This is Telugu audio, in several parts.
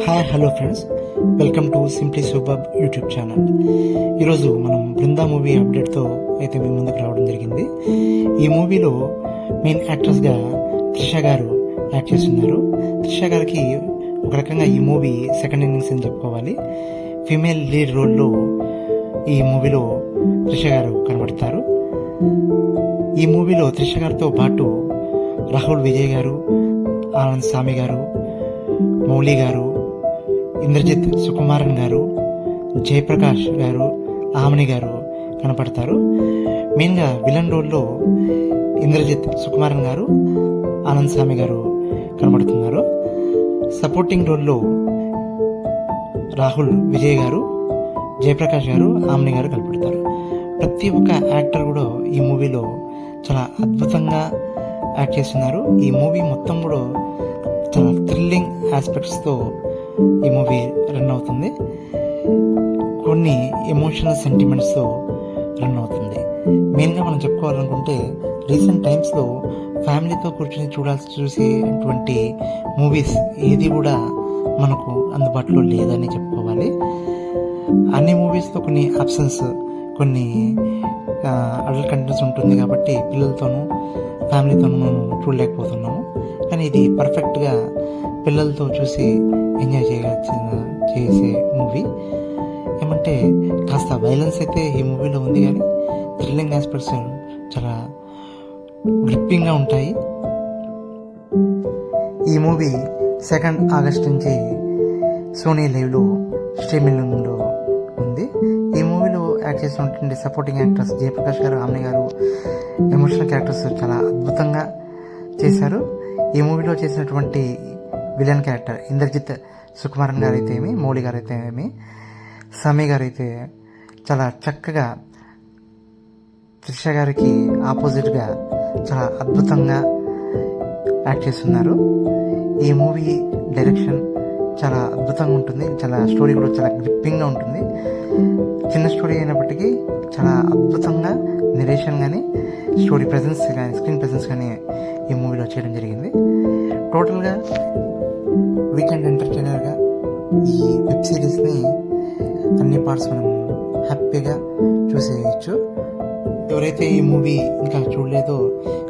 Hi hello friends, welcome to simply super YouTube channel. ఈరోజు మనం బృందా మూవీ అప్డేట్తో అయితే మీ ముందుకు రావడం జరిగింది. ఈ మూవీలో మెయిన్ యాక్ట్రెస్గా త్రిష గారు యాక్ట్ చేస్తున్నారు. త్రిష గారికి ఒక రకంగా ఈ మూవీ సెకండ్ ఇన్నింగ్స్ అని చెప్పుకోవాలి. ఫీమేల్ లీడ్ రోల్లో ఈ మూవీలో త్రిష గారు కనబడతారు. ఈ మూవీలో త్రిష గారితో పాటు రాహుల్ విజయ్ గారు, ఆనంద్ సామి గారు, మౌలి గారు, ఇంద్రజిత్ సుకుమారన్ గారు, జయప్రకాష్ గారు, ఆమని గారు కనపడతారు. మెయిన్గా విలన్ రోల్లో ఇంద్రజిత్ సుకుమారన్ గారు, ఆనంద్ స్వామి గారు కనబడుతున్నారు. సపోర్టింగ్ రోల్లో రాహుల్ విజయ్ గారు, జయప్రకాష్ గారు, ఆమని గారు కనపడతారు. ప్రతి ఒక్క యాక్టర్ కూడా ఈ మూవీలో చాలా అద్భుతంగా యాక్ట్ చేస్తున్నారు. ఈ మూవీ మొత్తం కూడా చాలా థ్రిల్లింగ్ ఆస్పెక్ట్స్తో ఈ మూవీ రన్ అవుతుంది. కొన్ని ఎమోషనల్ సెంటిమెంట్స్తో రన్ అవుతుంది. మెయిన్గా మనం చెప్పుకోవాలనుకుంటే రీసెంట్ టైమ్స్లో ఫ్యామిలీతో కూర్చొని చూసేటువంటి మూవీస్ ఏది కూడా మనకు అందుబాటులో లేదని చెప్పుకోవాలి. అన్ని మూవీస్లో కొన్ని ఆప్షన్స్, కొన్ని అడల్ట్ కంటెంట్స్ ఉంటుంది కాబట్టి పిల్లలతోనూ ఫ్యామిలీతోనూ మనం చూడలేకపోతున్నాము. కానీ ఇది పర్ఫెక్ట్గా పిల్లలతో చూసి ఎంజాయ్ చేసే మూవీ. ఏమంటే కాస్త వైలెన్స్ అయితే ఈ మూవీలో ఉంది, కానీ థ్రిల్లింగ్ ఆస్పెక్ట్స్ చాలా గ్రిప్పింగ్గా ఉంటాయి. ఈ మూవీ 2 ఆగస్ట్ నుంచి సోనీ లైవ్లో స్ట్రీమింగ్లో ఉంది. ఈ మూవీలో యాక్ట్ చేసినటువంటి సపోర్టింగ్ యాక్టర్స్ జయప్రకాష్ గారు, ఆమె గారు ఎమోషనల్ క్యారెక్టర్స్ చాలా అద్భుతంగా చేశారు. ఈ మూవీలో చేసినటువంటి విలన్ క్యారెక్టర్ ఇంద్రజిత్ సుకుమారన్ గారు అయితే ఏమి, మౌలి గారు అయితే ఏమి, సమీ గారు అయితే చాలా చక్కగా త్రిష గారికి ఆపోజిట్గా చాలా అద్భుతంగా యాక్ట్ చేస్తున్నారు. ఈ మూవీ డైరెక్షన్ చాలా అద్భుతంగా ఉంటుంది. చాలా స్టోరీ కూడా చాలా గ్రిప్పింగ్గా ఉంటుంది. చిన్న స్టోరీ అయినప్పటికీ చాలా అద్భుతంగా నెరేషన్ కానీ, స్టోరీ ప్రెజెన్స్ కానీ, స్క్రీన్ ప్రెజెన్స్ కానీ ఈ మూవీలో చేయడం జరిగింది. టోటల్గా వీకెండ్ ఎంటర్టైనర్గా ఈ వెబ్ సిరీస్ని అన్ని పార్ట్స్ మనం హ్యాపీగా చూసేయచ్చు. ఎవరైతే ఈ మూవీ ఇంకా చూడలేదో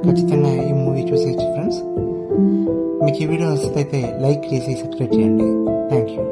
ఖచ్చితంగా ఈ మూవీ చూసేయచ్చు ఫ్రెండ్స్. మీకు ఈ వీడియో నచ్చితే లైక్ చేసి సబ్స్క్రైబ్ చేయండి. Thank you.